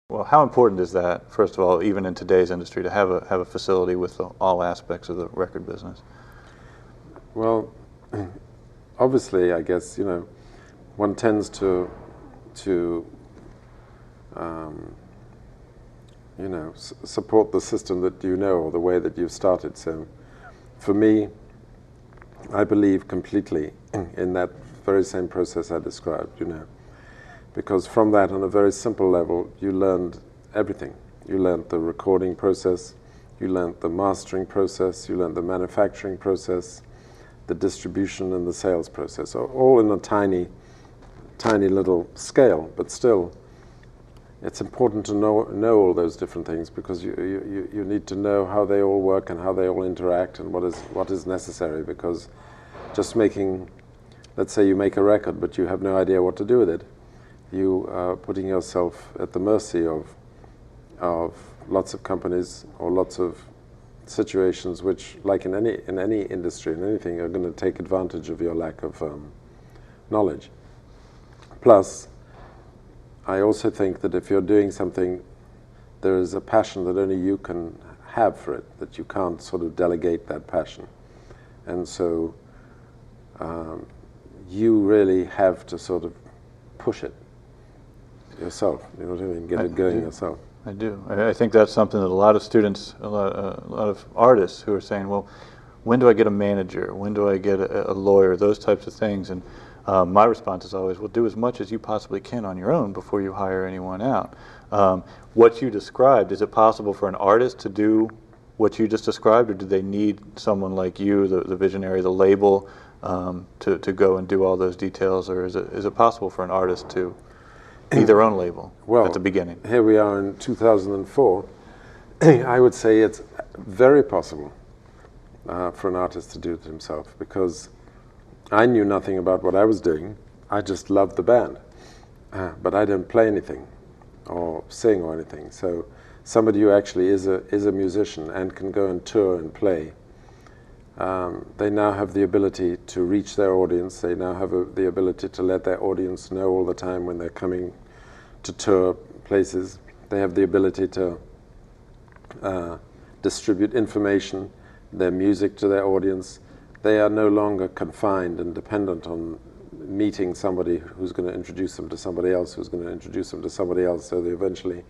Well, how important is that, first of all, even in today's industry, to have a facility with all aspects of the record business? Well, obviously, I guess, one tends to support the system that you know, or the way that you've started. So for me, I believe completely in that very same process I described, because from that, on a very simple level, you learned everything. You learned the recording process, you learned the mastering process, you learned the manufacturing process, the distribution and the sales process, all in a tiny little scale, but still it's important to know all those different things, because you need to know how they all work and how they all interact and what is necessary, because just making, let's say you make a record but you have no idea what to do with it, you are putting yourself at the mercy of lots of companies or lots of situations which, like in any industry, in anything, are going to take advantage of your lack of knowledge. Plus, I also think that if you're doing something, there is a passion that only you can have for it, that you can't sort of delegate that passion. And so you really have to sort of push it yourself, you know what I mean, get it going yourself. I do. I think that's something that a lot of students, a lot of artists who are saying, well, when do I get a manager? When do I get a lawyer? Those types of things. And my response is always, well, do as much as you possibly can on your own before you hire anyone out. What you described, is it possible for an artist to do what you just described, or do they need someone like you, the visionary, the label, to go and do all those details, or is it possible for an artist to be their own label at the beginning? Here we are in 2004. I would say it's very possible for an artist to do it himself, because I knew nothing about what I was doing. I just loved the band, but I don't play anything or sing or anything. So somebody who actually is a musician and can go and tour and play, they now have the ability to reach their audience. They now have the ability to let their audience know all the time when they're coming to tour places. They have the ability to distribute information, their music to their audience. They are no longer confined and dependent on meeting somebody who's going to introduce them to somebody else, who's going to introduce them to somebody else, so they eventually,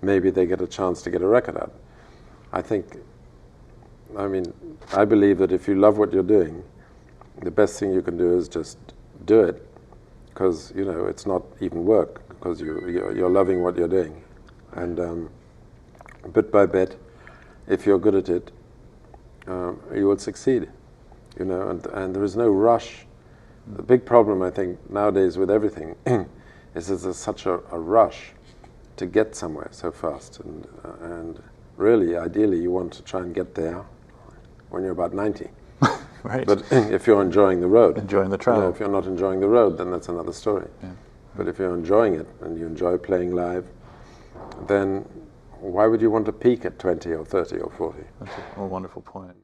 maybe they get a chance to get a record out. I believe that if you love what you're doing, the best thing you can do is just do it, because it's not even work, because you're loving what you're doing. And bit by bit, if you're good at it, you will succeed. And there is no rush. The big problem, I think, nowadays with everything is there's such a rush to get somewhere so fast. And really, ideally, you want to try and get there when you're about 90. Right. But if you're enjoying the road. Enjoying the travel. If you're not enjoying the road, then that's another story. Yeah. But if you're enjoying it and you enjoy playing live, then why would you want to peak at 20 or 30 or 40? That's a wonderful point.